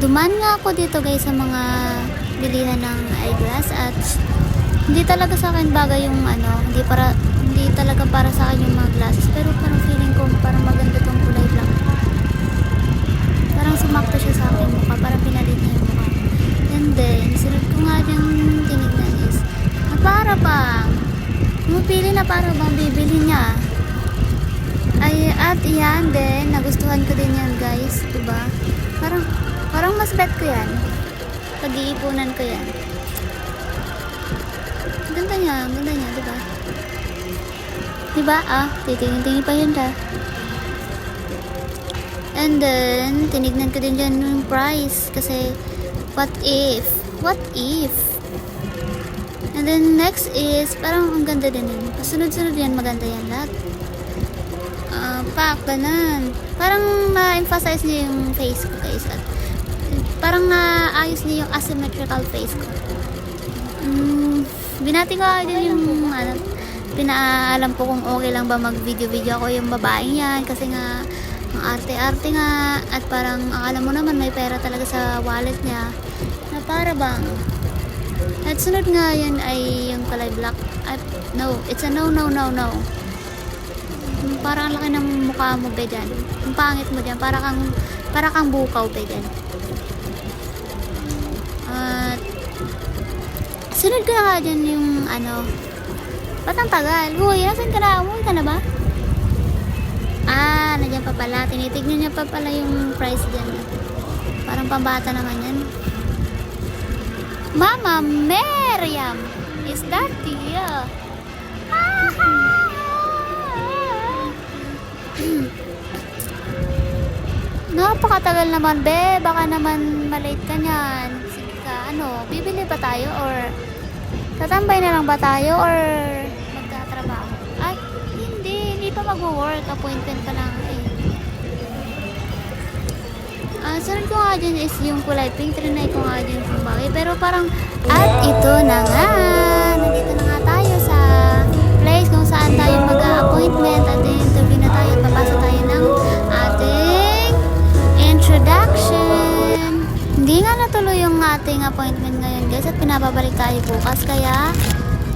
Dumaan nga ako dito guys sa mga bilihan ng eyeglass at hindi talaga sa akin bagay yung hindi talaga para sa akin yung mga glasses, pero parang feeling ko parang maganda tong kulay black. Parang sumakto siya sa akin mukha, parang pinalit niya yung mukha. And then, sunod ko nga yung tinignan is na para bang pumipili na para bang bibili niya. Ay, at yan din, nagustuhan ko din yan guys, diba? Parang mas bet ko yan. Pag-iipunan ko yan. Ganda niya, diba? Diba? Titingin-tingin pa yun ta. And then, tinignan ko din dyan yung price. Kasi, what if? And then, next is, parang ang ganda din yun. Sunod-sunod yan, maganda yan lahat. Ganun. Parang na-emphasize niya yung face ko guys. At parang naayos niya yung asymmetrical face ko. Binati ko din yung pinaalam ko kung okay lang ba mag-video-video ako yung babaeng yan. Kasi nga, ang arte-arte nga. At parang, akala mo naman may pera talaga sa wallet niya. Na para bang. At sunod nga yan ay yung kulay black. No, it's a no. Parang ang laki ng mukha mo ba dyan. Ang pangit mo dyan. Para kang bukaw ba dyan. At sunod ko na nga dyan yung ba't ang tagal? Huy, nasan ka na? Umuwi ka na ba? Nandiyan pa pala. Tinitignan niya pa pala yung price dyan. Parang pambata naman yan. Mama Miriam, is that you? Napakatagal naman be. Baka naman malate ka niyan. Sige ka, bibili pa tayo or tatambay na lang ba tayo or magtatrabaho? Ay, hindi pa mag-work. Appointment pa lang sunod ko nga dyan is yung kulay pink. Trinay ko nga dyan kung bagay. Pero parang, at ito na nga. Nandito na nga tayo sa place kung saan tayo mag-appointment. At interview na tayo at papasa tayo ng ating introduction. Hindi nga natuloy yung ating appointment ngayon guys at pinapabalik tayo bukas. Kaya,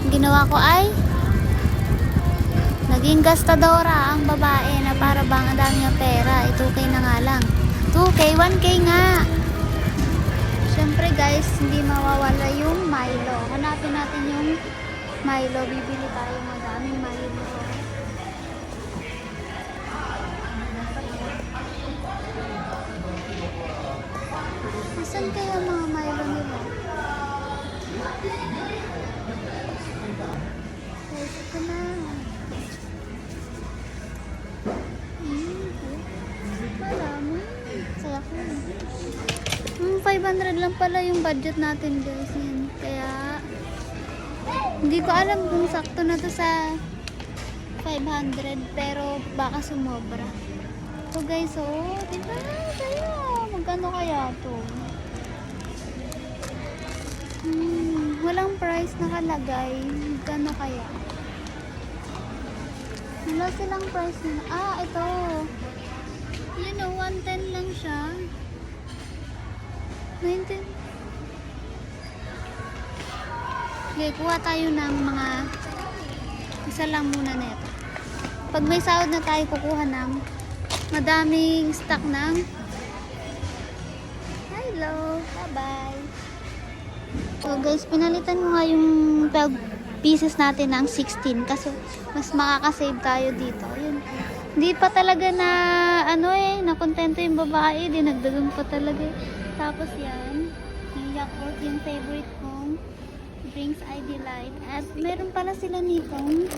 ang ginawa ko ay naging gastadora ang babae na para bang ang dami niyang pera. 2K na nga lang. 2K, 1K nga. Siyempre guys, hindi mawawala yung Milo. Hanapin natin yung Milo. Bibili tayo madaming Milo. Saan kaya mga Milo nila? Guys, ito na. Marami. Saya ko. 500 lang pala yung budget natin guys. Yan. Kaya hindi ko alam kung sakto na to sa 500 pero baka sumobra. So guys, diba? Kaya magkano kaya to? Walang price nakalagay. Magkano kaya? Wala silang price na. Ito. 110 lang siya. 19. Okay, kuha tayo ng mga isa lang muna na ito. Pag may sahod na tayo, kukuha ng madaming stock ng hello, bye-bye. So guys, pinalitan ko nga yung 12 pieces natin ng 16 kasi mas makakasave tayo dito. Yun. Hindi pa talaga na nakontento yung babae, dinagdagan pa talaga. Tapos yan, yung Yakult, yung favorite kong drinks I delight. At meron pala sila nitong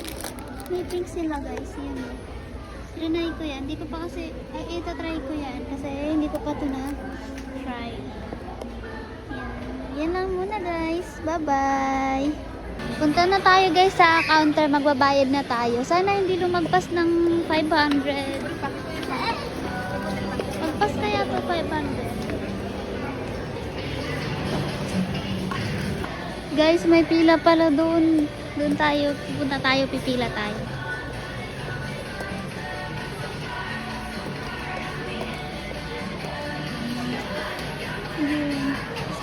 may drinks sila guys. Yan. Trinay ko yan. Hindi ko pa kasi, itatry ko yan kasi hindi ko pa ito na try. Yan lang muna guys. Bye-bye. Punta na tayo guys sa counter. Magbabayad na tayo. Sana hindi lumagpas ng 500. Magpas kaya to 500. Guys, may pila pala doon. Doon tayo. Pupunta tayo. Pipila tayo.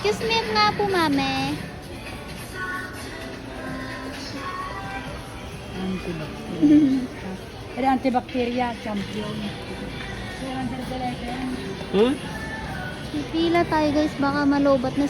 Excuse me nga po, mame. Antibacterial. Pero antibacteria, champion. Pipila tayo guys, baka malobat na